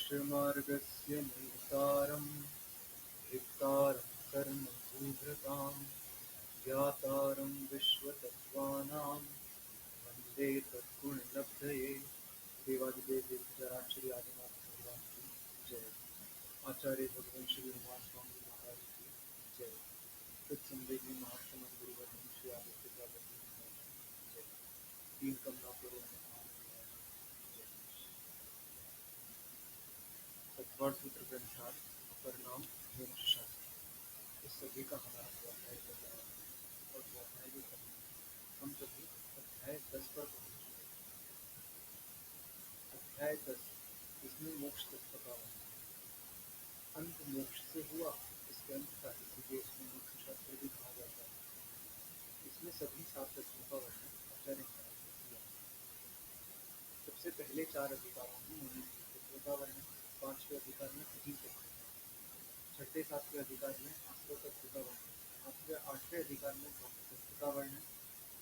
मोक्षमार्गस्य नेतारं धिक्कारं कर्मभूभृतां ज्ञातारं विश्वतत्त्वानां वन्दे तद्गुणलब्धये। देवादिदेव देवचराट श्री आदिनाथ भगवान की जय। आचार्य भगवान श्री उमा स्वामी महाराज की जय। सत्संगी महात्मा गुरुवर्य श्री आदित्य प्रजापति महाराज की जय। तीन कमला पूर्व जय। तत्वार सूत्र ग्रंथार्थ अपर नाम मोक्ष शास्त्र। इस सभी का हमारा स्वाध्याय चल रहा है और स्वाध्याय के क्रम में हम सभी अध्याय 10 पर पहुंच चुके हैं। अध्याय 10 इसमें मोक्ष तत्व का वर्णन। अंत मोक्ष से हुआ, इसके अंत का, इसीलिए इसमें मोक्ष शास्त्र भी कहा जाता है। इसमें सभी 7 तत्वों का वर्णन आचार्य महाराज ने किया। सबसे पहले 4 अधिकारों में मनुष्य तत्व का वर्णन, 5वें अधिकार में अजीब तत्व, 6ठे 7वें अधिकार में आश्रय तत्व का वर्णन, 8वें अधिकार में भक्त तत्व का वर्णन,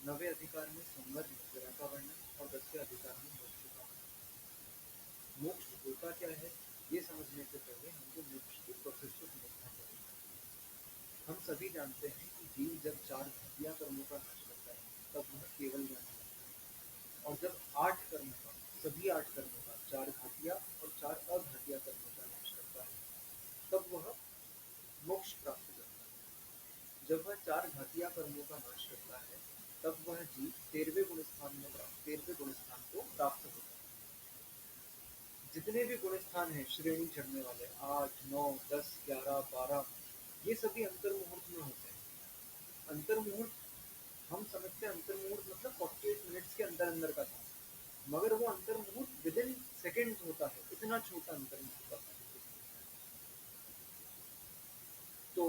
9वें अधिकार में संबद्ध निग्रह का वर्णन और 10वें अधिकार में मोक्ष का वर्णन। मोक्ष होता क्या है ये समझने से पहले हमको मोक्ष की प्रोसेस को समझना पड़ेगा। हम सभी जानते हैं कि जीव जब 4 घातिया कर्मों का नाश करता है तब वह केवल ज्ञान होता है, और जब 8 कर्मों का, सभी 8 कर्मों का, 4 घातिया और 4 अघातिया कर्मों का नाश करता है तब वह मोक्ष प्राप्त करता है। जब वह 4 घातिया कर्मों का नाश करता है तब वह जीव 13वें गुण स्थान को प्राप्त होता है। जितने भी गुण स्थान है श्रेणी चढ़ने वाले 8, 9, 10, 11, 12, ये सभी अंतर मुहूर्त में होते हैं। अंतर मुहूर्त हम समझते हैं, अंतर मुहूर्त मतलब 48 मिनट्स के अंदर अंदर का था, मगर वो अंतर मुहूर्त विद इन सेकेंड होता है। इतना छोटा अंतर मुहूर्त होता है। तो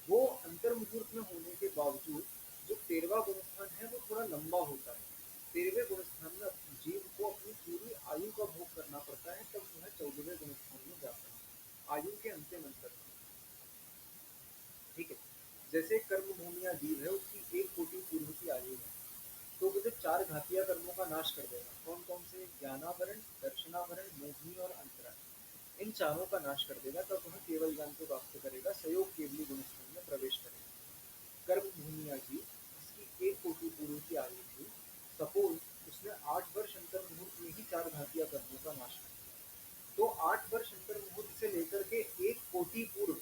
वो अंतर मुहूर्त में होने के बावजूद जो 13वां गुण स्थान है वो थोड़ा लंबा होता है। 13वें गुण स्थान में जीव को अपनी पूरी आयु का भोग करना पड़ता है, तब वह 14वें गुण स्थान में जाता है, आयु के अंतिम अंतर। ठीक है, जैसे कर्म भूमिया जीव है, उसकी 1 कोटि पूर्व की आयु है, तो वो जो 4 घातिया कर्मों का नाश कर देगा। कौन कौन से? ज्ञानावरण, दर्शनावरण, मोहिनी और अंतरण। इन चारों का नाश कर देगा तब वह केवल ज्ञान को प्राप्त करेगा, सयोग केवली गुण स्थान में प्रवेश करेगा। कर्म भूमिया जी उसकी 1 कोटि पूर्व की आयु थी, सपोज उसने 8 वर्ष अंतर मुहूर्त में ही 4 घातिया कर्मों का नाश कर दिया, तो 8 वर्ष अंतर मुहूर्त से लेकर के 1 कोटि पूर्व,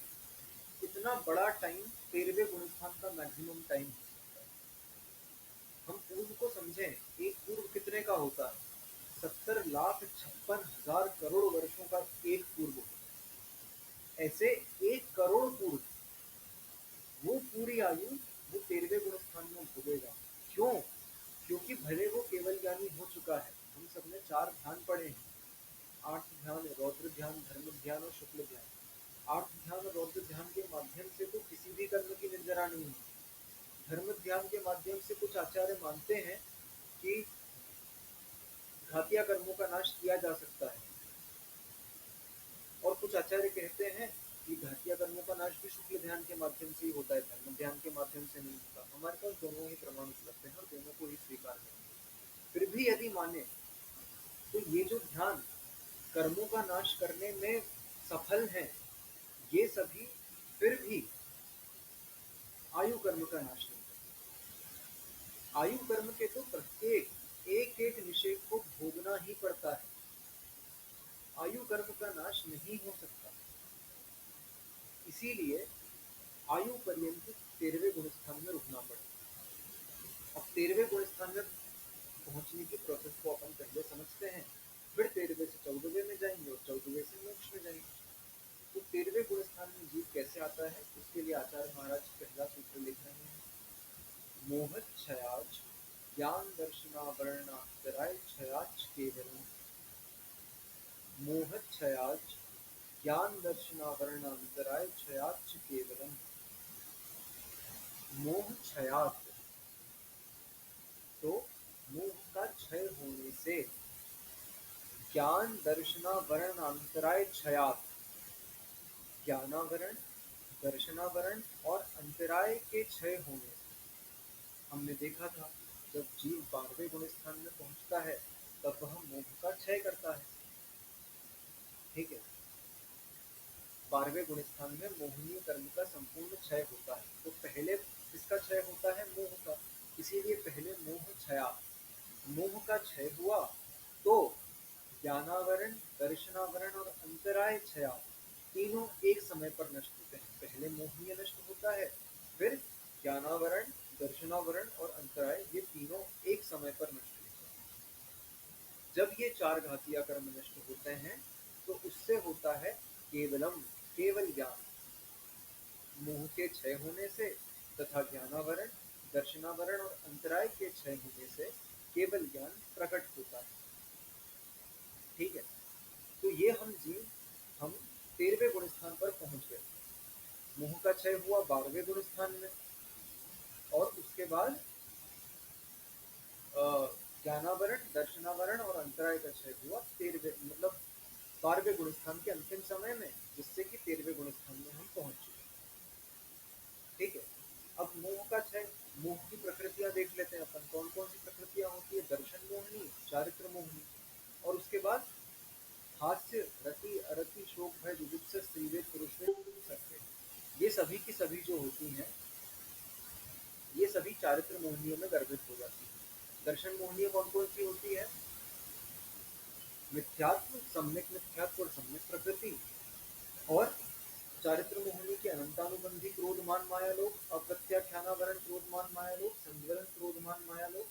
इतना बड़ा टाइम 13वें गुण स्थान का मैक्सिमम टाइम हो सकता है। हम पूर्व को समझें, एक पूर्व कितने का होता है? 70,56,000 करोड़ वर्षों का एक पूर्व होता है। ऐसे 1 करोड़ पूर्व, वो पूरी आयु वो 13वें गुण स्थान में भोगेगा। क्यों? क्योंकि भले वो केवल ज्ञानी हो चुका है। हम सबने 4 ध्यान पढ़े हैं, 8 ध्यान, रौद्र ध्यान, धर्म ध्यान और शुक्ल ध्यान। 8 ध्यान और रौद्र ध्यान के माध्यम से तो किसी भी कर्म की निर्जरा नहीं होती। धर्म ध्यान के माध्यम से कुछ आचार्य मानते हैं कि घातिया कर्मों का नाश किया जा सकता है, और कुछ आचार्य कहते हैं कि घातिया कर्मों का नाश भी शुक्ल ध्यान के माध्यम से ही होता है, धर्म ध्यान के माध्यम से नहीं होता। हमारे पास दोनों ही प्रमाण उपलब्ध हैं और दोनों को ही स्वीकार करेंगे। फिर भी यदि माने तो ये जो ध्यान कर्मों का नाश करने में सफल हैं, ये सभी फिर भी आयु कर्म का नाश नहीं करते। आयु कर्म के तो प्रत्येक एक एक निषेध को भोगना ही पड़ता है। आयु कर्म का नाश नहीं हो सकता। इसीलिए आयु पर्यंत 13वें गुण स्थान में रुकना पड़ेगा। अब 13वें गुण स्थान में पहुंचने की प्रोसेस को अपन पहले समझते हैं, फिर 13वें से 14वें में जाएंगे और 14वें से मोक्ष में जाएंगे। तो 13वें गुण स्थान में जीव कैसे आता है, उसके लिए आचार्य महाराज पहला सूत्र लिख रहे हैं। मोहच्छयाच ज्ञान दर्शनावरणान्तराय क्षयाच केवलम्। मोहच्छयाच ज्ञान दर्शनावरणान्तराय क्षयाच केवलम्। मोह क्षयात, तो मोह का क्षय होने से, ज्ञान दर्शनावरणान्तराय क्षयात, ज्ञानावरण, दर्शनावरण और अंतराय के क्षय होने से। हमने देखा था जब जीव 12वें गुण स्थान में पहुंचता है तब वह मोह का क्षय करता है। ठीक है। 12वें गुणस्थान में मोहनीय कर्म का संपूर्ण क्षय होता है। तो पहले इसका क्षय होता है मोह का, इसीलिए पहले मोह क्षया, मोह का क्षय हुआ तो ज्ञानावरण, दर्शनावरण और अंतराय क्षया तीनों एक समय पर नष्ट होते हैं। पहले मोहनीय नष्ट होता है, फिर ज्ञानावरण, दर्शनावरण और अंतराय, ये तीनों एक समय पर नष्ट होते हैं। जब ये चार घातीय कर्म नष्ट होते हैं तो उससे होता है केवलम, केवल ज्ञान। मोह के क्षय होने से तथा ज्ञानावरण, दर्शनावरण और अंतराय के क्षय होने से केवल ज्ञान प्रकट होता है। ठीक है। तो ये हम 13वें गुण स्थान पर पहुंच गए। मोह का क्षय हुआ 12वें गुण स्थान में, और उसके बाद ज्ञानावरण, दर्शनावरण और अंतराय का क्षय हुआ 13वें, मतलब 12वें गुण स्थान के अंतिम समय में, जिससे कि 13वें गुण स्थान में हम पहुंच चुके। ठीक है। अब मोह का क्षय, मोह की प्रकृतियां देख लेते हैं अपन, कौन कौन सी प्रकृतियां होती है। दर्शन मोहनी, चारित्र मोहनी, और उसके बाद हास्य, रति, अरति, शोक, भय, जुगुप्सा, स्त्रीवेद, पुरुषवेद, सत्य, ये सभी की सभी जो होती हैं, ये सभी चारित्र मोहनियों में गर्भित हो जाती है। दर्शन मोहनी कौन कौन सी होती है। मिथ्यात्व, सम्यक मिथ्यात्व और सम्यक प्रकृति, और चारित्र मोहनी के अनंतानुबंधी क्रोधमान माया लोक, अप्रत्याख्यानावरण क्रोधमान माया लोक, संज्वलन क्रोधमान माया लोक,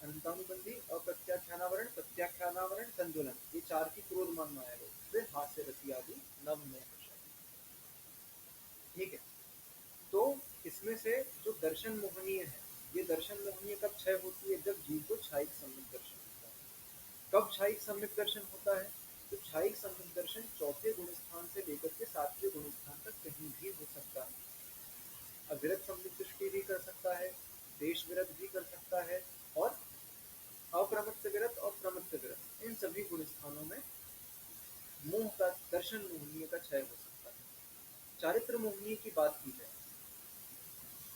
अनंतानुबंधी, अप्रत्याख्यानावरण, प्रत्याख्यानावरण, संज्वलन, ये चार की क्रोधमान माया लोक, फिर हास्य, रति आदि नव में। ठीक है। तो इसमें से जो दर्शन मोहनीय है, ये दर्शन मोहनीय कब क्षय होती है, जब जीव को क्षायिक सम्यक दर्शन होता है। कब क्षायिक सम्यक दर्शन होता है, तो क्षायिक सम्यक दर्शन चौथे गुण स्थान से लेकर के 7वें गुण स्थान तक कहीं भी हो सकता है। अविरत सम्यक दृष्टि भी कर सकता है, देश विरत भी कर सकता है, और अप्रमत्त विरत और प्रमत्त विरत, इन सभी गुण स्थानों में मोह का, दर्शन मोहनीय का क्षय हो सकता है। चारित्र मोहनीय की बात की जाए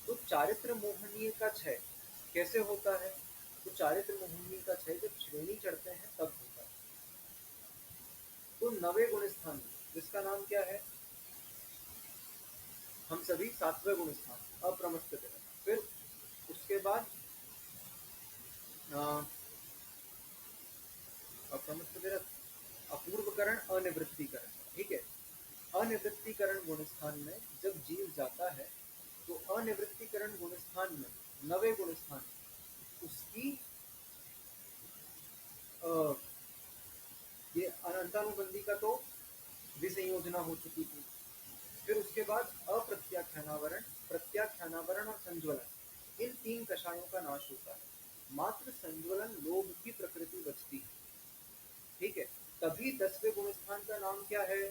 तो चारित्र मोहनीय का क्षय कैसे होता है, तो चारित्र मोहनीय का क्षय जब श्रेणी चढ़ते हैं तब होता है। तो 9वें गुण स्थान में, जिसका नाम क्या है, हम सभी 7वें गुण स्थान अप्रमत्त विरत, फिर उसके बाद अप्रमत्त विरत, अपूर्वकरण, अनिवृत्तिकरण। ठीक है। अनिवृत्तिकरण गुण स्थान में जब जीव जाता है तो अनिवृत्तिकरण गुण स्थान में, 9वें गुण स्थान, उसकी ये अनंतानुबंधी का तो विसंयोजना हो चुकी थी। फिर उसके बाद अप्रत्याख्यानावरण, प्रत्याख्यानावरण और संज्वलन, इन तीन कषायों का नाश होता है। मात्र संज्वलन, लोभ की प्रकृति बचती है। ठीक है। तभी 10वें गुण स्थान का नाम क्या है,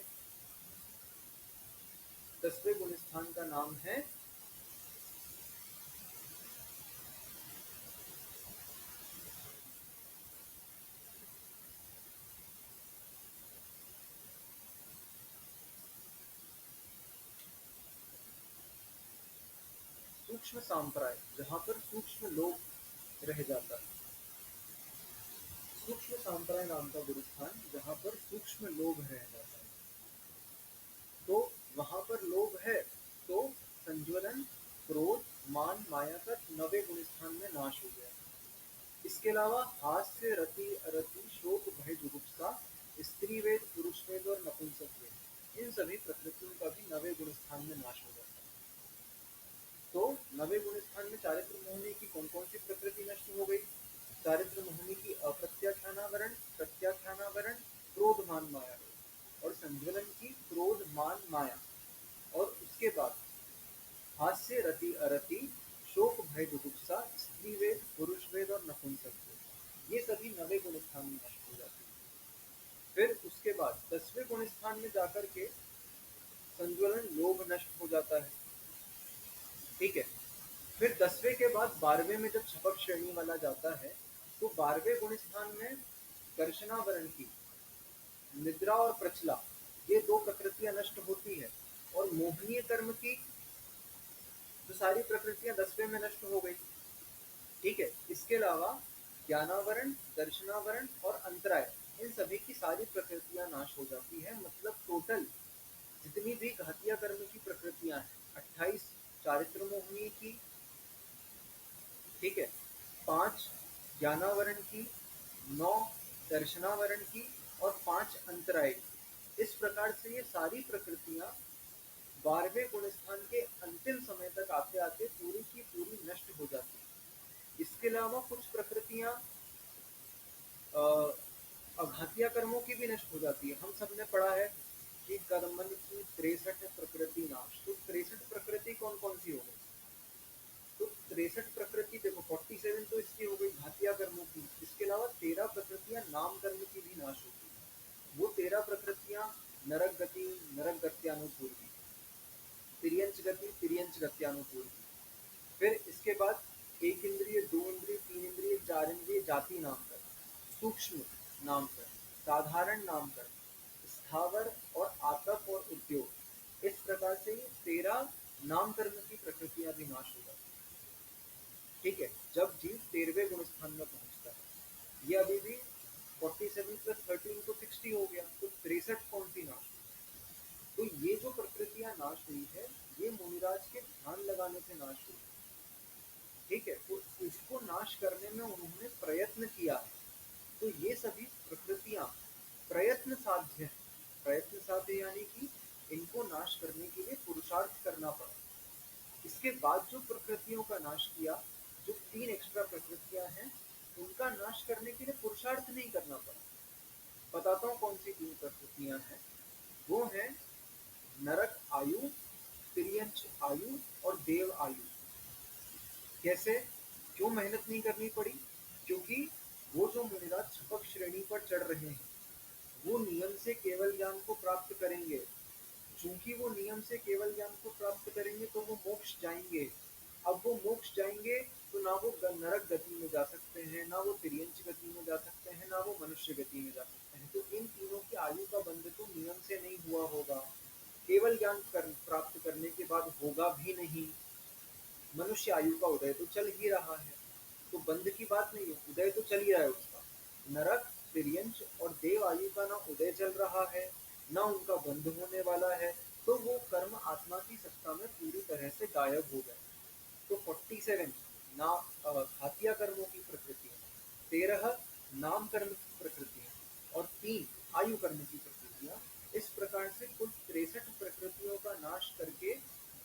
10वें गुण स्थान का नाम है सूक्ष्म सांप्राय, जहां पर सूक्ष्म लोभ रह जाता है। सूक्ष्म सांप्राय नाम का गुण स्थान, जहां पर सूक्ष्म लोभ रह जाता है। तो वहां पर लोभ है तो संज्वलन, क्रोध, मान, माया का 9वें गुण स्थान में नाश हो गया। इसके अलावा हास्य, रति, अरति, शोक, भय, जुगुप्सा, स्त्री वेद, पुरुष वेद और नपुंसक वेद, इन सभी प्रकृतियों का भी 9वें गुण स्थान में नाश हो जाता है। तो 9वें गुण स्थान में चारित्र मोहनी की कौन कौन सी प्रकृति नष्ट हो गई। चारित्र मोहनी की अप्रत्याख्यानावरण, प्रत्याख्यानावरण, क्रोध, मान, माया, और संज्वलन की क्रोध, मान, माया, और उसके बाद हास्य, रति, अरति, शोक, भय, जुगुप्सा, स्त्री वेद, पुरुष वेद और नपुंसक वेद, ये सभी 9वें गुण स्थान में नष्ट हो जाते हैं। फिर उसके बाद 10वें गुण स्थान में जाकर के संज्वलन, लोभ नष्ट हो जाता है। ठीक है। फिर 10वें के बाद 12वें में जब छपक श्रेणी वाला जाता है तो 12वें गुण स्थान में दर्शनावरण की निद्रा और प्रचला, ये दो प्रकृतियां नष्ट होती है, और मोहनीय कर्म की तो सारी प्रकृतियां 10वें में नष्ट हो गई। ठीक है। इसके अलावा ज्ञानावरण, दर्शनावरण और अंतराय, इन सभी की सारी प्रकृतियां नाश हो जाती है। मतलब टोटल जितनी भी घातिया कर्म की प्रकृतियां हैं 28 चारित्र मोहिनी की, ठीक है, 5 ज्ञानावरण की, 9 दर्शनावरण की और 5 अंतराय की। इस प्रकार से ये सारी प्रकृतियां 12वें गुण स्थान के अंतिम समय तक आते आते पूरी की पूरी नष्ट हो जाती है। इसके अलावा कुछ प्रकृतियां अघातिया कर्मों की भी नष्ट हो जाती है। हम सब ने पढ़ा है कि कर्मन की 63 प्रकृति नाश। तो 63 प्रकृति कौन कौन सी हो गई? तो 63 प्रकृति देखो, 47 तो इसकी हो गई घातिया कर्मों की। इसके अलावा 13 प्रकृतियां नाम कर्म की भी नाश होती है। वो 13 प्रकृतियां नरक गति, नरक गत्यानुपूर्वी, तिर्यंच गति, तिर्यंच गत्यानुपूर्वी। फिर इसके बाद एक इंद्रिय, दो इंद्रिय, तीन इंद्रिय, चार इंद्रिय जाति नाम कर्म, सूक्ष्म नाम कर्म, साधारण नाम कर्म, स्थावर और आतप और उद्योग। इस प्रकार से ये 13 नाम कर्म की प्रकृतियां भी नाश हो जाती है। ठीक है, जब जीव 13वें गुण स्थान में पहुंचता है। ये अभी भी 47 + 13 तो 60 हो गया, तो 63 कौन सी नाश हुई? तो ये जो प्रकृतियां नाश हुई है, ये मुनिराज के ध्यान लगाने से नाश हुई। ठीक है, तो इसको नाश करने में उन्होंने प्रयत्न किया है। तो ये सभी प्रकृतियां प्रयत्न साध्य है। प्रयत्न साध्य यानी कि इनको नाश करने के लिए पुरुषार्थ करना पड़ा। इसके बाद जो प्रकृतियों का नाश किया, जो 3 एक्स्ट्रा प्रकृतियां हैं, उनका नाश करने के लिए पुरुषार्थ नहीं करना पड़ा। बताता हूँ कौन सी 3 प्रकृतियां हैं। वो है नरक आयु, तिर्यंच आयु और देव आयु। कैसे, क्यों मेहनत नहीं करनी पड़ी? क्योंकि वो जो मुनिराज छपक श्रेणी पर चढ़ रहे हैं, वो नियम से केवल ज्ञान को प्राप्त करेंगे। चूंकि वो नियम से केवल ज्ञान को प्राप्त करेंगे तो वो मोक्ष जाएंगे। अब वो मोक्ष जाएंगे तो ना वो नरक गति में जा सकते हैं, ना वो तिर्यंच गति में जा सकते हैं, ना वो मनुष्य गति में जा सकते हैं। तो इन तीनों की आयु का बंध तो नियम से नहीं हुआ होगा, केवल ज्ञान प्राप्त करने के बाद होगा भी नहीं। मनुष्य आयु का उदय तो चल ही रहा है, तो बंध की बात नहीं है, उदय तो चल ही रहा है उसका। नरक, तिर्यंच और देव आयु का ना उदय चल रहा है, ना उनका बंध होने वाला है। तो वो कर्म आत्मा की सत्ता में पूरी तरह से गायब हो गए। तो 47 ना घातिया कर्मों की प्रकृतियां, 13 नाम कर्म की प्रकृतियां और 3 आयु कर्म की प्रकृतियां। इस प्रकार से कुल 63 प्रकृतियों का नाश करके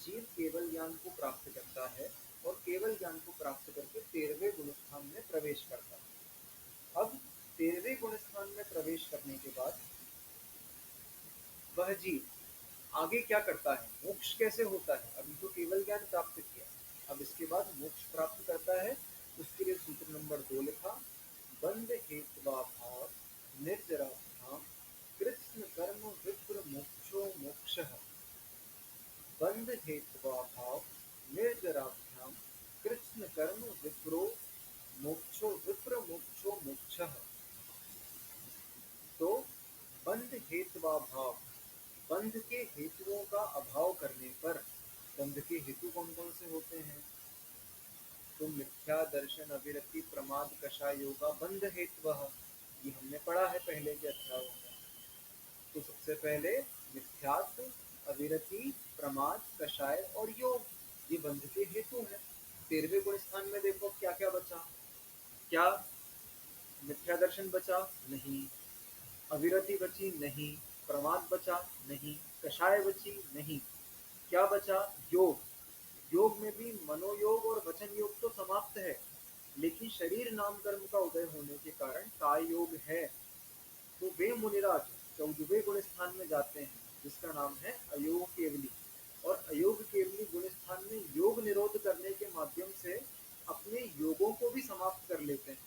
जीव केवल ज्ञान को प्राप्त करता है और केवल ज्ञान को प्राप्त करके 13वें गुण स्थान में प्रवेश करता है। अब 13वें गुण स्थान में प्रवेश करने के बाद वह जीव आगे क्या करता है, मोक्ष कैसे होता है? अभी तो केवल ज्ञान प्राप्त किया, अब इसके बाद मोक्ष प्राप्त करता है। उसके लिए सूत्र नंबर 2 लिखा, बंध हेत्वा भाव निर्जराभ्याम कृत्स्न कर्म विप्र मोक्षो मोक्षः। बंध हेत्वा भाव निर्जराभ्याम कृत्स्न कर्म विप्रो मोक्षो विप्र मोक्षो मोक्षः। तो बंध हेत्वा भाव, बंध के हेतुओं का अभाव करने पर, बंध के हेतु कौन कौन से होते हैं? तो मिथ्या दर्शन अविरति प्रमाद कषाय योगा बंध हेतवः, ये हमने पढ़ा है पहले के अध्यायों में। तो सबसे पहले मिथ्यात्व, अविरति, प्रमाद, कषाय और योग, ये बंध के हेतु हैं। 13वें गुण स्थान में देखो क्या क्या बचा। क्या मिथ्या दर्शन बचा? नहीं। अविरति बची? नहीं। प्रमाद बचा? नहीं। कषाय बची? नहीं। क्या बचा? योग। योग में भी मनोयोग और वचन योग तो समाप्त है, लेकिन शरीर नाम कर्म का उदय होने के कारण काय योग है। तो वे मुनिराज 14वें गुण स्थान में जाते हैं, जिसका नाम है अयोग केवली। और अयोग केवली गुण स्थान में योग निरोध करने के माध्यम से अपने योगों को भी समाप्त कर लेते हैं,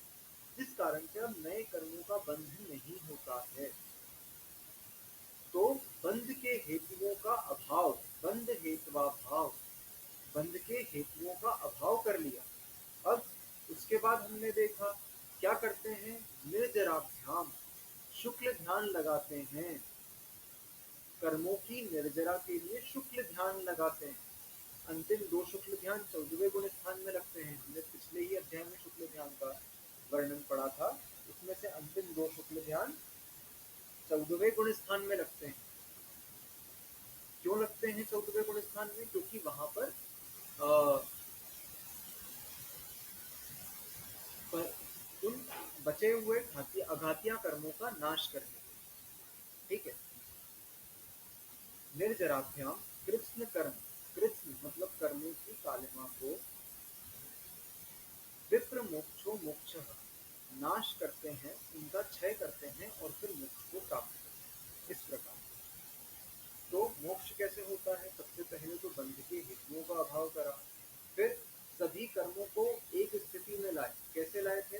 जिस कारण से अब नए कर्मों का बंध नहीं होता है। तो बंध के हेतुओं का अभाव, बंध हेतवा भाव, बंध के हेतुओं का अभाव कर लिया। अब उसके बाद हमने देखा क्या करते हैं, निर्जराभ्याम, शुक्ल ध्यान लगाते हैं। कर्मों की निर्जरा के लिए शुक्ल ध्यान लगाते हैं। अंतिम 2 शुक्ल ध्यान 14वें गुण स्थान में रखते हैं। हमने पिछले ही अध्याय में शुक्ल ध्यान का वर्णन पढ़ा था, उसमें से अंतिम 2 शुक्ल ध्यान 14वें गुण स्थान में लगते हैं। क्यों लगते हैं 14वें गुण स्थान में? क्योंकि वहां पर उन बचे हुए अघातिया कर्मों का नाश करने के लिए। ठीक है। निर्जराभ्याम कृत्स्न कर्म, कृत्स्न मतलब कर्मों की कालिमा को विप्र मोक्षो मोक्ष नाश करते हैं, उनका क्षय करते हैं और फिर मोक्ष को प्राप्त करते हैं। इस प्रकार तो मोक्ष कैसे होता है? सबसे पहले तो बंध के हेतुओं का अभाव करा, फिर सभी कर्मों को एक स्थिति में लाए। कैसे लाए थे?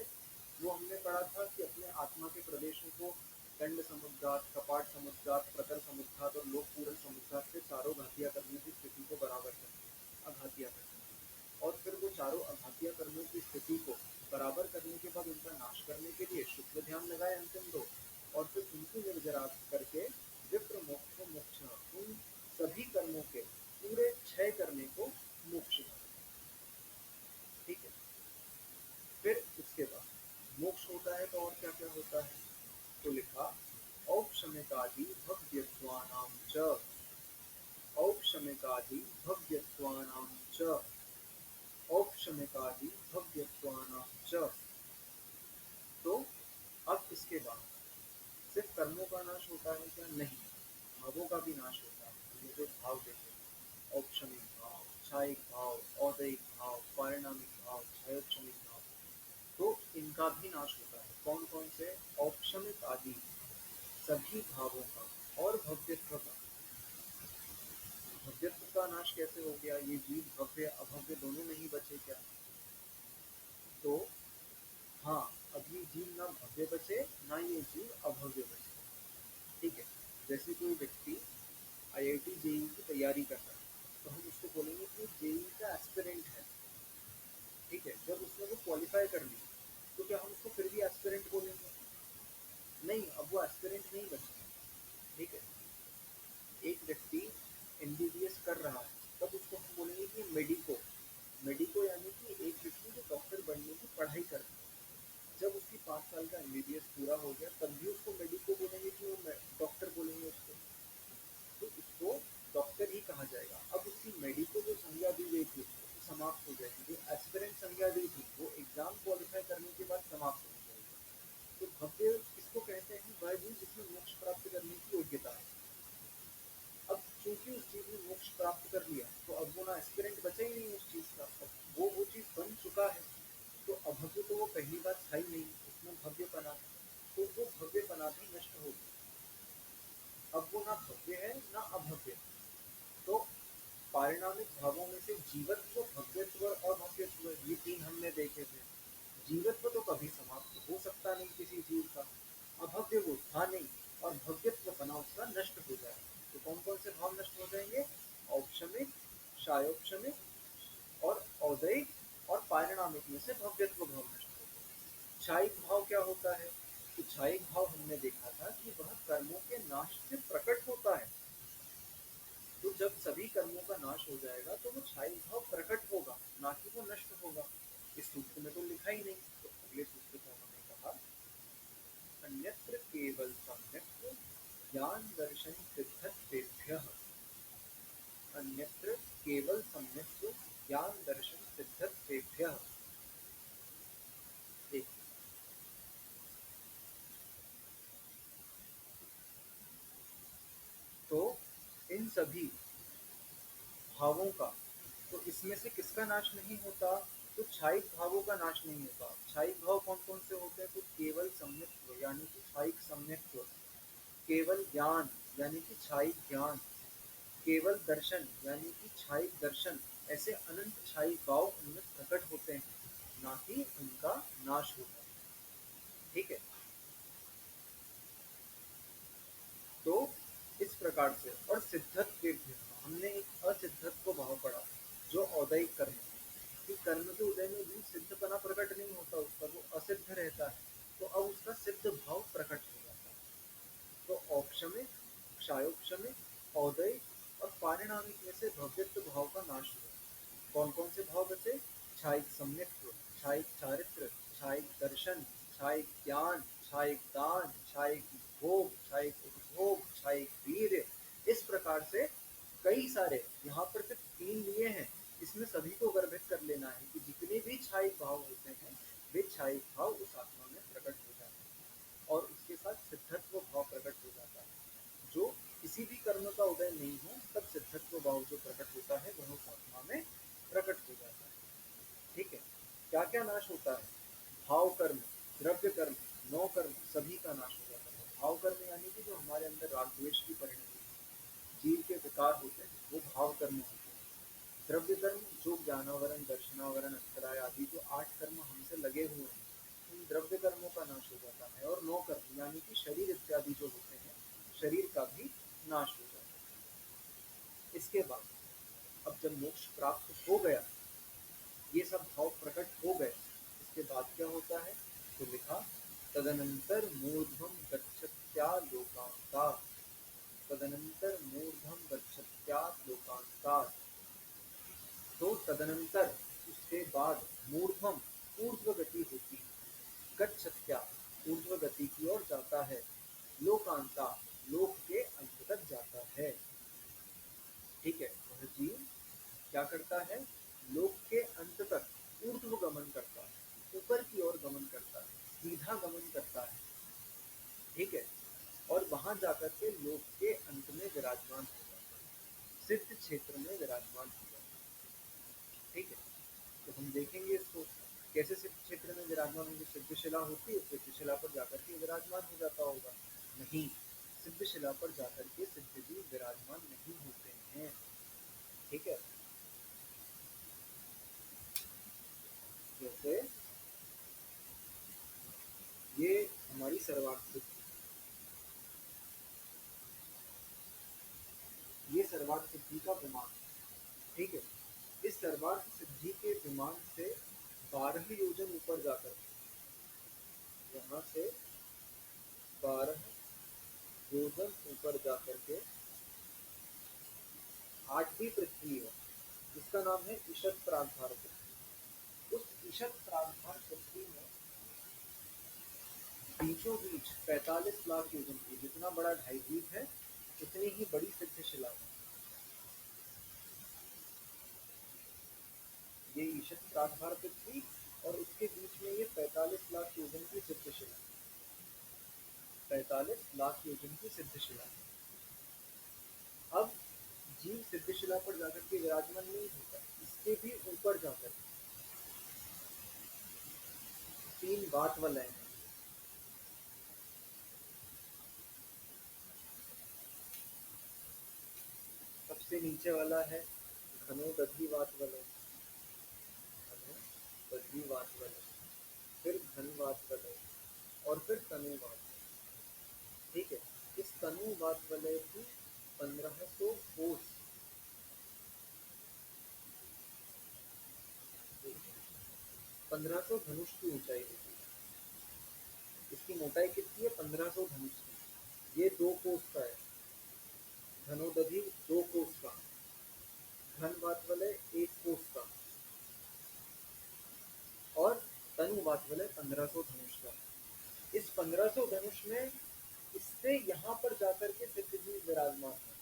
वो हमने पढ़ा था कि अपने आत्मा के प्रदेशों को दंड समुद्घात, कपाट समुद्घात, प्रकर समुद्घात और लोक पूरन समुद्घात से चारों घातिया कर्मों की स्थिति को बराबर कर दिया, अघातिया कर्म। और फिर वो चारों अघातिया कर्मों की स्थिति को बराबर करने के बाद उनका नाश करने के लिए शुक्ल ध्यान लगाए अंतिम दो, और फिर उनको निर्जरा करके विप्र मोक्ष मोक्ष उन सभी कर्मों के पूरे क्षय करने को मोक्ष। ठीक है। फिर उसके बाद मोक्ष होता है तो और क्या क्या होता है? तो लिखा औपशमिकादि भव्यत्वानां च, औपशमिकादि भव्यत्वानां च, औपशमिकादि भव्यत्वानां च। तो अब इसके बाद सिर्फ कर्मों का नाश होता है क्या? नहीं, भावों का भी नाश होता है। हमने जो भाव देखे, औपशमिक भाव, क्षायिक भाव, औदयिक भाव, परिणामिक भाव, क्षयोपशमिक भाव, तो इनका भी नाश होता है। कौन कौन से? औपशमिक आदि सभी भावों का, और भव्यत्व का। भव्यत्व का नाश कैसे हो गया? ये जीव भव्य अभव्य दोनों नहीं बचे क्या? तो हाँ, अब ये जीव ना भव्य बचे ना ये जीव अभव्य बचे। ठीक है। जैसे कोई व्यक्ति आईआईटी जेईई की तैयारी कर रहा है तो हम उसको बोलेंगे कि जेईई का एस्पिरेंट है। ठीक है। जब उसने वो क्वालिफाई कर ली तो क्या हम उसको फिर भी एस्पिरेंट बोलेंगे? नहीं, अब वो एस्पिरेंट नहीं बचा। ठीक है। एक व्यक्ति एमबीबीएस कर रहा है तब उसको हम बोलेंगे कि मेडिको, मेडिको यानी कि एक व्यक्ति जो डॉक्टर बनने की पढ़ाई कर रहा है। जब उसकी 5 साल का एमबीबीएस पूरा हो गया तब भी उसको मेडिको बोलेंगे कि वो डॉक्टर बोलेंगे उसको? तो उसको डॉक्टर ही कहा जाएगा। अब उसकी मेडिको जो संज्ञा दी गई थी वो समाप्त हो जाएगी। जो एस्पिरेंट संज्ञा दी थी वो एग्जाम क्वालिफाई करने के बाद समाप्त हो जाएगी। तो भव्य किसको कहते हैं? वह भी जिसमें मोक्ष प्राप्त करने की योग्यता है। अब चूंकि उस चीज ने मोक्ष प्राप्त कर लिया तो अब वो ना एस्पिरेंट बचा ही नहीं उस चीज का, अब वो चीज बन चुका है। तो अभव्य तो वो पहली बात था ही नहीं, उसमें भव्यपना, तो वो भव्यपना भी नष्ट हो गया। अब वो ना भव्य है ना अभव्य। तो पारिणामिक भावों में से जीवत्व, भव्यत्व और अभव्यत्व, ये तीन हमने देखे थे। जीवत्व तो कभी समाप्त हो सकता नहीं किसी जीव का, अभव्य वो था नहीं, और भव्यत्व बना उसका नष्ट हो जाए। तो कौन कौन से भाव नष्ट हो जाएंगे? औपशमिक, क्षायोपशमिक और औदयिक, और पारिणामिक में से भव्यत्व भाव नष्ट हो जाए। क्षायिक भाव क्या होता है? तो क्षायिक भाव हमने देखा था कि वह कर्मों के नाश से प्रकट होता है। तो जब सभी कर्मों का नाश हो जाएगा तो वो क्षायिक भाव प्रकट होगा, ना कि वो नष्ट होगा। इस सूत्र में तो लिखा ही नहीं। तो अगले सूत्र को उन्होंने कहा अन्यत्र केवल सम्यक् ज्ञान दर्शन सिद्धत्वेभ्यः, अन्यत्र केवल सम्यक् ज्ञान दर्शन सिद्धत्वेभ्यः। एक तो इन सभी भावों का, तो इसमें से किसका नाश नहीं होता? तो क्षायिक भावों का नाश नहीं होता। क्षायिक भाव कौन कौन से होते हैं? तो केवल सम्यक्त्व यानी कि क्षायिक सम्यक्त्व, केवल ज्ञान यानी कि क्षायिक ज्ञान, केवल दर्शन यानी कि क्षायिक दर्शन, ऐसे अनंत क्षायिक भाव उनमें प्रकट होते हैं, ना कि उनका नाश होता है। ठीक है। तो इस प्रकार से, और सिद्धत्व के भी हमने एक असिद्धत्व भाव पढ़ा जो औदयिक कर्म है, कि कर्म के उदय में भी सिद्धपना प्रकट नहीं होता उसका, वो असिद्ध रहता है। तो अब उसका सिद्ध भाव प्रकट हो जाता है। तो औपशमिक, क्षायोपशमिक, औदयिक और पारिणामिक में से भव्यत्व भाव का नाश हुआ। कौन कौन से भाव बचे? क्षायिक सम्यक्त्व, क्षायिक चारित्र, क्षायिक दर्शन, छायिक ज्ञान, छायिक दान, छायिक भोग, छायिक उपभोग, छायिक वीर्य, इस प्रकार से कई सारे, यहाँ पर सिर्फ 3 लिए हैं। इसमें सभी को गर्भित कर लेना है कि जितने भी छायिक भाव होते हैं वे छायिक भाव उस आत्मा में प्रकट हो जाते हैं और उसके साथ सिद्धत्व भाव प्रकट हो जाता है। जो किसी भी कर्म का उदय नहीं हो तब सिद्धत्व भाव जो प्रकट होता है वह उस आत्मा में प्रकट हो जाता है। ठीक है, क्या क्या नाश होता है? भाव कर्म, द्रव्य कर्म, नौ कर्म, सभी का नाश हो जाता है। भाव कर्म यानी कि जो हमारे अंदर राग द्वेष की परिणति, जीव के विकार होते हैं, वो भाव कर्म होते हैं। द्रव्य कर्म जो ज्ञानावरण, दर्शनावरण, अक्षराय आदि जो 8 कर्म हमसे लगे हुए हैं, उन द्रव्य कर्मों का नाश हो जाता है। और नौ कर्म यानी कि शरीर इत्यादि जो होते हैं, शरीर का भी नाश हो जाता है। इसके बाद अब जब मोक्ष प्राप्त हो गया, ये सब भाव प्रकट हो गए, इसके बाद क्या होता है? तो लिखा तदनंतर मूर्ध्वं गच्छत्या लोकांतात्, तदनंतर मूर्ध्वं गच्छत्या लोकांतात्। तो तदनंतर, उसके बाद, मूर्ध्वम, ऊर्ध्व गति होती है, गच्छत्या, ऊर्ध्व गति की ओर जाता है, लोकांता, लोक के अंत तक जाता है। ठीक है, वह जीव क्या करता है? लोक के अंत तक ऊर्ध्व गमन करता है, ऊपर की ओर गमन करता है, सीधा गमन करता है। ठीक है, और वहां जाकर के लोक के अंत में विराजमान हो जाता है, सिद्ध क्षेत्र में विराजमान हो जाता है। ठीक है, तो हम देखेंगे इसको कैसे सिद्ध क्षेत्र में विराजमान होंगे। सिद्धशिला होती है, सिद्धशिला पर जाकर के विराजमान हो जाता होगा? नहीं, सिद्धशिला पर जाकर के सिद्ध जीव विराजमान नहीं होते हैं। ठीक है, जैसे ये हमारी सर्वार्थ सिद्धि, ये सर्वार्थ सिद्धि का विमान। ठीक है, इस सर्वार्थ सिद्धि के विमान से 12 योजन ऊपर जाकर, यहाँ से 12 योजन ऊपर जाकर के 8वीं पृथ्वी है, जिसका नाम है ईशत प्रागभार पृथ्वी। उस ईशत प्रागभार पृथ्वी में बीचों बीच 45 लाख योजन की, जितना बड़ा ढाईद्वीप है उतनी ही बड़ी सिद्ध शिला है। ये ईशत प्रागभार पृथ्वी और उसके बीच में ये 45 लाख योजन की सिद्ध शिला, 45 लाख योजन की सिद्ध शिला। अब जीव सिद्ध शिला पर जाकर के विराजमान नहीं होता, इसके भी ऊपर जाकर 3 बात वलय हैं। सबसे नीचे वाला है घनोदधि वात वलय, घनोदधि वात वलय, फिर घनवात वलय और फिर तनुवात। ठीक है, इस तनुवात वलय की 1500 कोस, 1500 धनुष की ऊंचाई होती है। इसकी मोटाई कितनी है? 1500 धनुष की। ये 2 कोस का है, घनोदधि 2 कोस का, घनवात वलय 1 कोस का और तनुवात वलय 1500 धनुष का। इस 1500 धनुष में इससे यहाँ पर जाकर के सिद्ध जीव विराजमान है।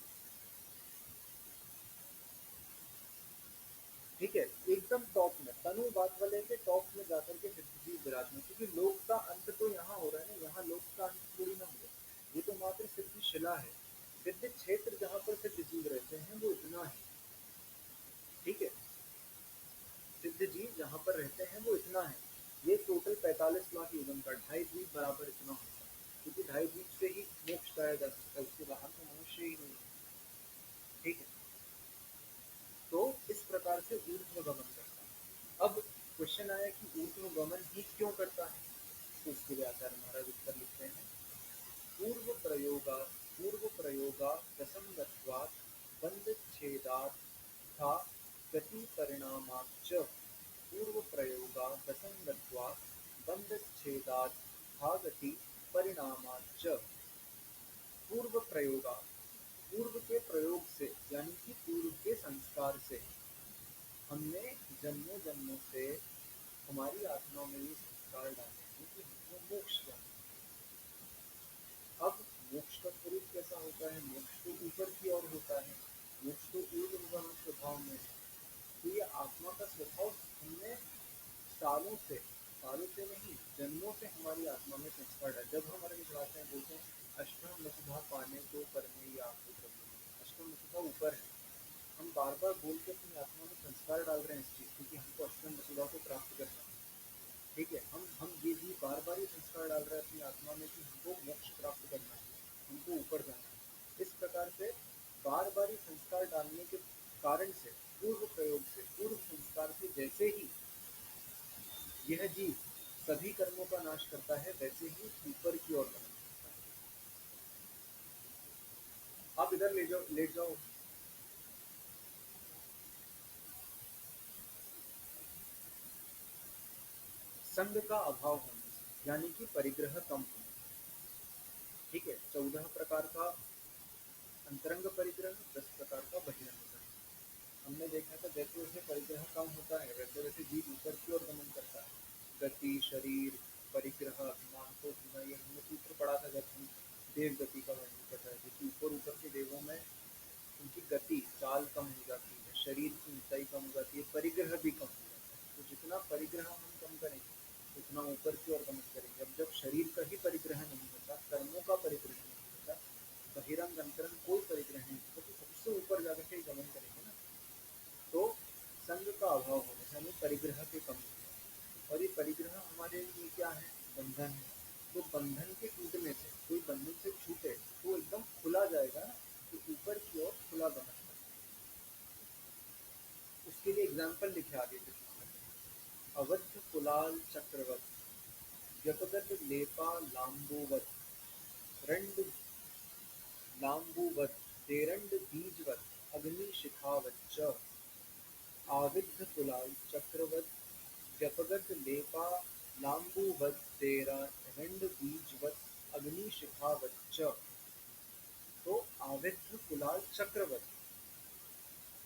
ठीक है, एकदम टॉप में, तनुवात वलय के टॉप में जाकर के सिद्ध जीव विराजमान, क्योंकि लोक का अंत तो यहाँ हो रहा है ना, यहाँ लोक का अंत थोड़ी ना हो रहा है। ये तो मात्र सिद्ध शिला है, सिद्ध क्षेत्र जहाँ पर सिद्ध जीव रहते हैं वो इतना है। ठीक है, सिद्ध जीव जहाँ पर रहते हैं वो इतना है। ये टोटल 45 लाख योजन का, 2.5 बराबर इतना होता है, क्योंकि 2.5 से ही मोक्ष पाया जा सकता है, उसके बाहर तो मनुष्य ही नहीं। ठीक है, तो इस प्रकार से ऊर्ध्व गमन करता है। अब क्वेश्चन आया कि ऊर्ध्व गमन ही क्यों करता है, तो उसके लिए आचार्य महाराज उत्तर लिखते हैं, पूर्व प्रयोगा दसंगत्वात् बंध छेदात् था गति परिणामाच्च, पूर्व प्रयोगा दसंगत्वात् बंध छेदात् था गति परिणामाच्च। पूर्व प्रयोगा, पूर्व के प्रयोग से यानी कि पूर्व के संस्कार से, हमने जन्मों जन्मों से हमारी आत्मा में ये संस्कार डाले हैं कि हमको काल से नहीं, जन्मों से हमारी आत्मा में संस्कार डाल। जब हम अर्घ चढ़ाते हैं, बोलते हैं अष्टम वसुधा पाने को करने या आपको प्रभु, अष्टम वसुधा ऊपर है, हम बार बार बोल के अपनी आत्मा में संस्कार डाल रहे हैं इस चीज, क्योंकि हमको अष्टम वसुधा को प्राप्त करना है। ठीक है, हम ये भी बार बार ये संस्कार डाल रहे हैं अपनी आत्मा में कि हमको मोक्ष प्राप्त करना है, हमको ऊपर जाना है। इस प्रकार से बार बार ये संस्कार डालने के कारण से, पूर्व प्रयोग से, पूर्व संस्कार से जैसे ही यह जीव सभी कर्मों का नाश करता है, वैसे ही ऊपर की ओर गमन करता है। आप इधर ले जाओ, लेट जाओ। संग का अभाव होने से, यानी कि परिग्रह कम होने से। ठीक है, 14 प्रकार का अंतरंग परिग्रह, 10 प्रकार का बहिरंग परिग्रह। हमने देखा था जैसे जैसे परिग्रह कम होता है, वैसे वैसे जीव ऊपर की ओर गमन करता है। गति, शरीर, परिग्रह, अभिमान को होना, ये हमने सूत्र पढ़ा था जब हम देव गति का वर्णन कर रहे थे कि ऊपर ऊपर के देवों में उनकी गति, चाल कम हो जाती है, शरीर की ऊंचाई कम हो जाती है, परिग्रह भी कम हो जाता है। तो जितना परिग्रह हम कम करेंगे, उतना ऊपर की ओर गमन करेंगे। अब जब शरीर का ही परिग्रह नहीं होता, कर्मों का परिग्रह नहीं होता, बहिरंग अंतरंग कोई परिग्रह नहीं होता, तो सबसे ऊपर जाकर के गमन करेंगे ना। तो संग का अभाव होने से हमें परिग्रह की कमी है, और ये परिग्रह हमारे लिए क्या है? बंधन है। तो बंधन के टूटने से, कोई बंधन से छूटे तो एकदम खुला जाएगा ना, तो ऊपर की ओर खुला गमन करना। उसके लिए एग्जाम्पल लिखे आगे के पुस्तक में। अवध कुलाल चक्रवत, व्यपगत लेपा लांबोवत, रंड लांबुवत, तेरंड बीजवत, अग्नि शिखावच्च। आविद्ध कुलाल चक्रवत, व्यपगत लेपा लांबुवत, तेरंड बीजवत, अग्नि शिखावच्च। तो आविद्ध कुलाल चक्रवत,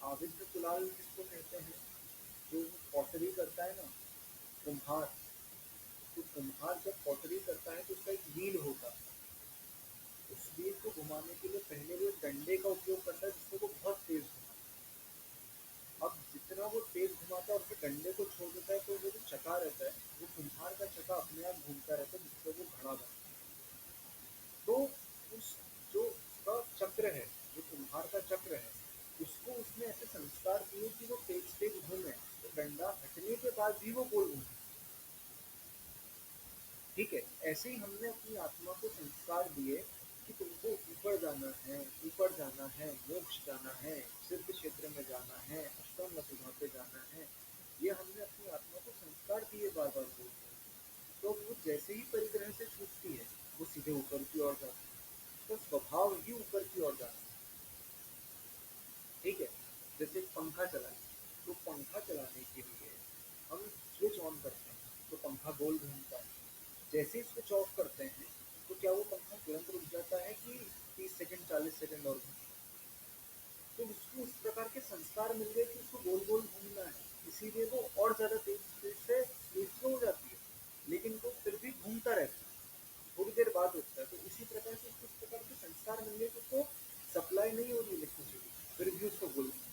आविद्ध कुलाल किसको कहते हैं? जो पॉटरी करता है ना, कुम्हार। तो कुम्हार जब पॉटरी करता है तो उसका एक व्हील होता है, उस व्हील को घुमाने के लिए पहले वो डंडे का उपयोग करता है, जिससे वो बहुत तेज घुमाता है। अब जितना वो तेज घुमाता है और फिर डंडे को छोड़ देता है, तो वो जो चक्का रहता है, वो कुम्हार का चक्का अपने आप घूमता रहता है, जिससे वो घड़ा बनता है। तो उस जो उसका चक्र है, जो कुम्हार का चक्र है, उसको उसने ऐसे संस्कार दिए कि वो तेज तेज घूमे, तो डंडा हटने के बाद भी वो गोल घूमे। ठीक है, ऐसे ही हमने अपनी आत्मा को संस्कार दिए कि तुमको ऊपर जाना है, ऊपर जाना है, मोक्ष जाना है, सिद्ध क्षेत्र में जाना है, अष्टम वसुधा पे जाना है। ये हमने अपनी आत्मा को संस्कार दिए बार बार बोल रहे। तो वो जैसे ही परिग्रह से छूटती है, वो सीधे ऊपर की ओर जाती है। तो स्वभाव ही ऊपर की ओर जाना है। ठीक है, जैसे एक पंखा चलाए, तो पंखा चलाने के लिए हम स्विच ऑन करते हैं, तो पंखा गोल घूमता है। जैसे ही स्विच ऑफ करते हैं, तो क्या वो पंखा तुरंत रुक जाता है कि 30 सेकंड 40 सेकंड और घूमता है? तो उसको इस प्रकार के संस्कार मिल गए कि उसको गोल गोल घूमना है, इसीलिए वो और ज्यादा तेज तेज से स्पीड से हो जाती है, लेकिन वो फिर भी घूमता रहता है, थोड़ी देर बाद होता है। तो इसी प्रकार से कुछ प्रकार के संस्कार मिल गए कि उसको सप्लाई नहीं हो रही इलेक्ट्रिसिटी, फिर भी उसको गोल घूमना है।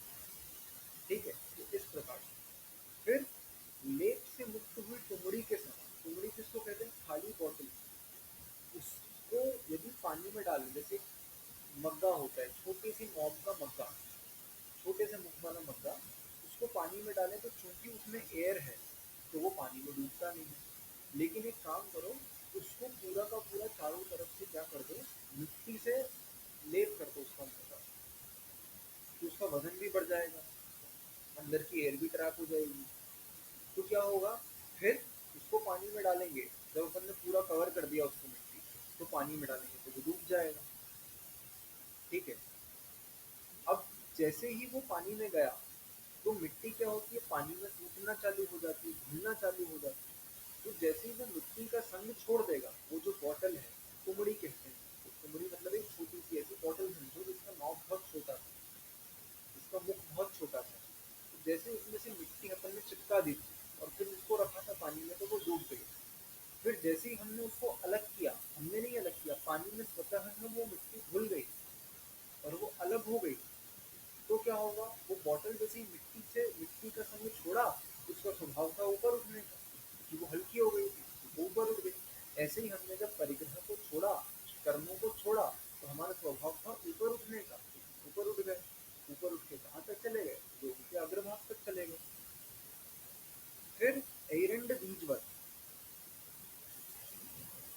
ठीक है, तो इस प्रकार से फिर लेप से मुक्त हुई टुमड़ी के समान, टुमड़ी किसको कहते हैं? खाली बॉटल। उसको यदि पानी में डालें, जैसे मग्गा होता है, छोटी सी मॉम का मग्गा, छोटे से मुख वाला मग्गा, उसको पानी में डालें तो चूंकि उसमें एयर है, तो वो पानी में डूबता नहीं है। लेकिन एक काम करो, उसको पूरा का पूरा चारों तरफ से क्या कर दो, मिट्टी से लेप कर दो उसका मग्गा, तो उसका वजन भी बढ़ जाएगा, अंदर की एयर भी ट्रैप हो जाएगी। तो क्या होगा, फिर उसको पानी में डालेंगे, जब अपन ने पूरा कवर कर दिया उसको मिट्टी से, तो पानी में डालेंगे तो वो डूब जाएगा। ठीक है, अब जैसे ही वो पानी में गया, तो मिट्टी क्या होती है, पानी में टूटना चालू हो जाती है, घुलना चालू हो जाती है। तो जैसे ही वो मिट्टी का संग छोड़ देगा, वो जो बॉटल है, कुमड़ी कहते हैं, तो कुमड़ी मतलब एक छोटी सी ऐसी बॉटल समझो जिसका नॉब बहुत छोटा था, इसका मुख बहुत छोटा था। तो जैसे उसमें से मिट्टी अपन ने चिपका दी थी और फिर उसको रखा था पानी में, तो वो डूब गई। फिर जैसे ही हमने उसको अलग किया, हमने नहीं अलग किया, पानी में स्वतः में वो मिट्टी घुल गई और वो अलग हो गई, तो क्या होगा, वो बॉटल जैसे ही मिट्टी का संग छोड़ा, उसका स्वभाव था ऊपर उठने का, क्योंकि वो हल्की हो गई। ऐसे ही हमने जब परिग्रह को छोड़ा, कर्मों को छोड़ा, तो हमारा स्वभाव था ऊपर उठने का, ऊपर उठ गए। ऊपर उठ के कहाँ तक चले गए? योग के अग्रभाग तक चले गए। फिर एरंड बीजवत,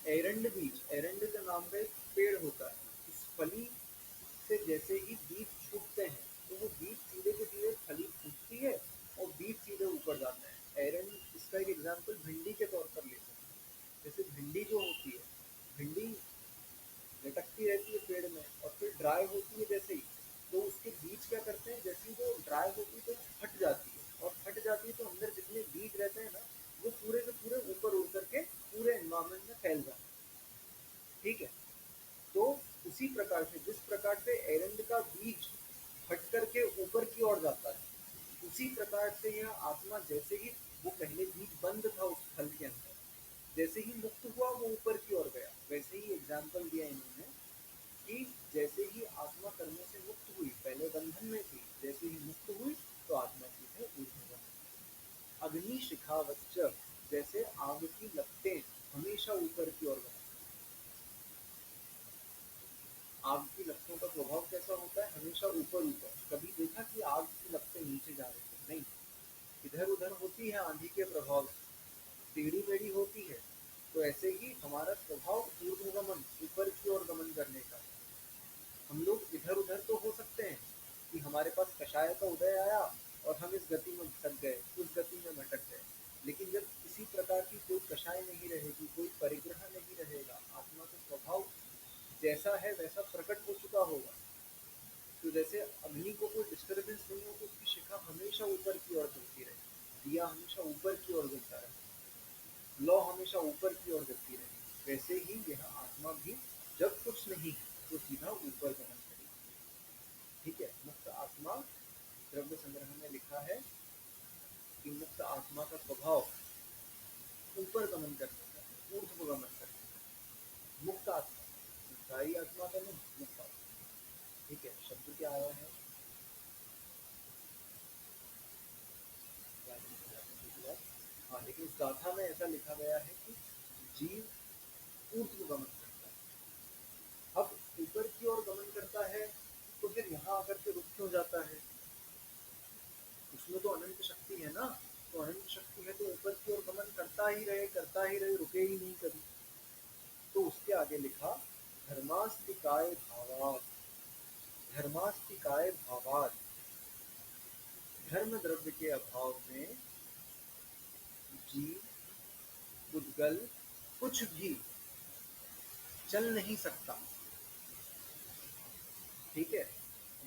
एरंड बीज, एरंड के नाम का एक पेड़ होता है। इस फली से जैसे ही बीज छूटते हैं तो वो बीज सीधे के सीधे फली फूटती है और बीज सीधे ऊपर जाते हैं। एरंड, इसका एक एग्जाम्पल भिंडी के तौर पर ले सकते हैं। जैसे भिंडी जो होती है, भिंडी लटकती रहती है पेड़ में और फिर ड्राई होती है जैसे ही, तो उसके बीज क्या करते हैं, जैसे ही वो ड्राई होती है तो फट जाती है, और फट जाती है तो अंदर जितने बीज रहते हैं ना, वो पूरे के पूरे ऊपर उड़ करके पूरे एनवायरमेंट में फैल जाते हैं। ठीक है, तो उसी प्रकार से, जिस प्रकार से एरंड का बीज फट करके ऊपर की ओर जाता है, उसी प्रकार से यह आत्मा जैसे ही, वो पहले बीज बंद था उस फल के अंदर, जैसे ही मुक्त हुआ वो ऊपर की ओर गया। वैसे ही एग्जाम्पल दिया इन्होंने कि जैसे ही आत्मा कर्मों से मुक्त हुई, पहले बंधन में थी, जैसे ही मुक्त हुई तो आत्मा सीधे ऊर्ध्वगमन। अग्नि शिखावच्च, जैसे आग की लपटें हमेशा ऊपर की ओर गमन। आग की लपटों का स्वभाव कैसा होता है? हमेशा ऊपर ऊपर। कभी देखा कि आग की लपटें नीचे जा रही है? नहीं, इधर उधर होती है आंधी के प्रभाव से, टेढ़ी मेढ़ी होती है। तो ऐसे ही हमारा स्वभाव ऊर्ध्वगमन, ऊपर की ओर गमन करने का। हम लोग इधर उधर तो हो सकते हैं कि हमारे पास कषाय का उदय आया और हम इस गति में भटक गए, उस गति में भटक गए। लेकिन जब किसी प्रकार की कोई कषाय नहीं रहेगी, कोई परिग्रह नहीं रहेगा, आत्मा का स्वभाव जैसा है वैसा प्रकट हो चुका होगा, तो जैसे अग्नि को कोई डिस्टर्बेंस नहीं हो तो उसकी शिखा हमेशा ऊपर की ओर चलती रहे, दिया हमेशा ऊपर की ओर जलता रहे, लौ हमेशा ऊपर की ओर जलती रहे। वैसे ही यह आत्मा भी जब कुछ नहीं है तो सीधा ऊपर गमन करेगी। ठीक है, मुक्त आत्मा, द्रव्य संग्रह में लिखा है कि मुक्त आत्मा का स्वभाव ऊपर गमन करने का है, ऊर्ध्व गमन करने का। मुक्त आत्मा, सारी आत्मा का नहीं, मुक्त आत्मा। ठीक है, शब्द क्या आया है? हाँ, लेकिन इस गाथा में ऐसा लिखा गया है कि जीव ऊर्ध्व गमन करता है। अब ऊपर की ओर गमन करता है तो फिर यहाँ आकर के रुक क्यों जाता है? उसमें तो अनंत शक्ति है ना, तो अनंत शक्ति है तो ऊपर की ओर गमन करता ही रहे, करता ही रहे, रुके ही नहीं कभी। तो उसके आगे लिखा धर्मास्तिकाय भावात्, धर्मास्तिकाय भावात्, धर्म द्रव्य के अभाव में जीव, उद्गल, कुछ भी चल नहीं सकता। ठीक है,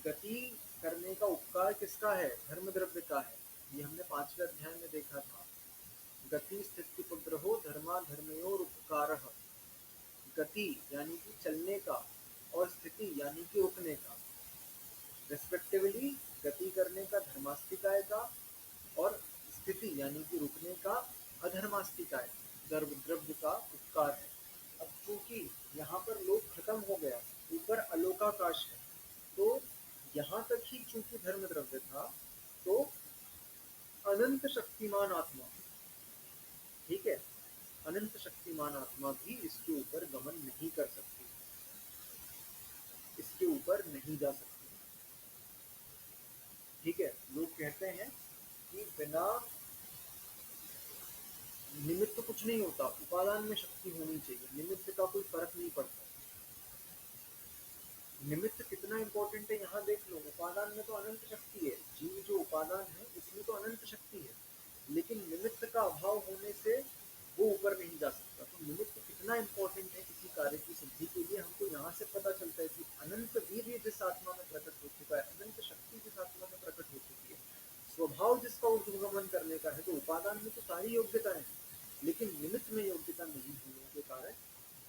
गति करने का उपकार किसका है? धर्म द्रव्य का है। ये हमने 5वें अध्याय में देखा था। गति स्थिति पुत्रहो धर्मा धर्मयोर उपकारः। गति यानी कि चलने का, और स्थिति यानी कि रुकने का, रेस्पेक्टिवली गति करने का धर्मास्तिकाय का, और स्थिति यानी कि रुकने का अधर्मास्तिकाय, द्रव्य का उपकार है। अब चूंकि यहाँ पर लोक खत्म हो गया, ऊपर अलोकाकाश है, तो यहाँ तक ही चूंकि धर्म द्रव्य था, तो अनंत शक्तिमान आत्मा, ठीक है, अनंत शक्तिमान आत्मा भी इसके ऊपर गमन नहीं कर सकती, इसके ऊपर नहीं जा सकती। ठीक है, लोग कहते हैं कि बिना निमित्त कुछ नहीं होता, उपादान में शक्ति होनी चाहिए, निमित्त का कोई फर्क नहीं पड़ता। निमित्त कितना इंपॉर्टेंट है यहाँ देख लो। उपादान में तो अनंत शक्ति है, जीव जो उपादान है उसमें तो अनंत शक्ति है, लेकिन निमित्त का अभाव होने से वो ऊपर नहीं जा सकता। तो निमित्त कितना इंपॉर्टेंट है किसी कार्य की सिद्धि के लिए, हमको यहाँ से पता चलता है कि अनंत वीर्य जिस आत्मा में प्रकट हो चुका है, अनंत शक्ति जिस आत्मा में प्रकट हो चुकी है, स्वभाव जिसका ऊर्ध्वगमन करने का है, तो उपादान में तो सारी योग्यताएं हैं, लेकिन निमित्त में योग्यता नहीं होने के कारण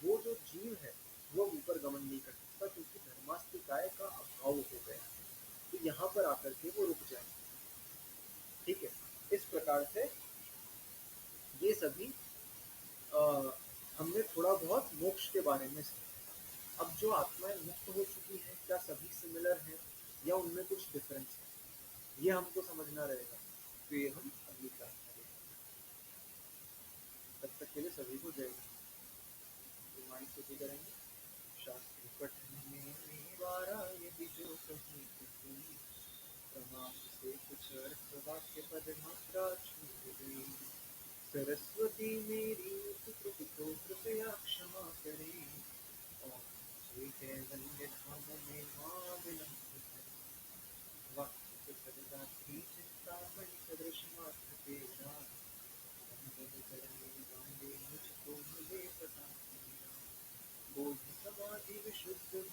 वो जो जीव है वो ऊपर गमन नहीं कर सकता, क्योंकि धर्मास्तिकाय का अभाव हो गया। तो यहाँ पर आकर के वो रुक जाए। ठीक है, इस प्रकार से ये सभी हमने थोड़ा बहुत मोक्ष के बारे में समझा। अब जो आत्माएं मुक्त हो चुकी हैं, क्या सभी सिमिलर हैं या उनमें कुछ डिफरेंस है, ये हमको समझना रहेगा। तो ये हम अगली क्लास में देखेंगे। तब तक के लिए सभी को जय हिंद। गहराई से गुजरेंगे। शास्त्र पठन में वारा यदि जो कहीं किसी क्रमांक से कुछ अर्थ वाक्य पद मात्रा छूट गई। सरस्वती मेरी उस त्रुटि को कृपया क्षमा करें और मुझे कैवल्य धाम में मां विलंब करें। वक्त सदा की चिंता मणि सदृश मात्र तेरा वंदन करने वाले मुझको मिले सदा तेरा। बोध समाधि विशुद्ध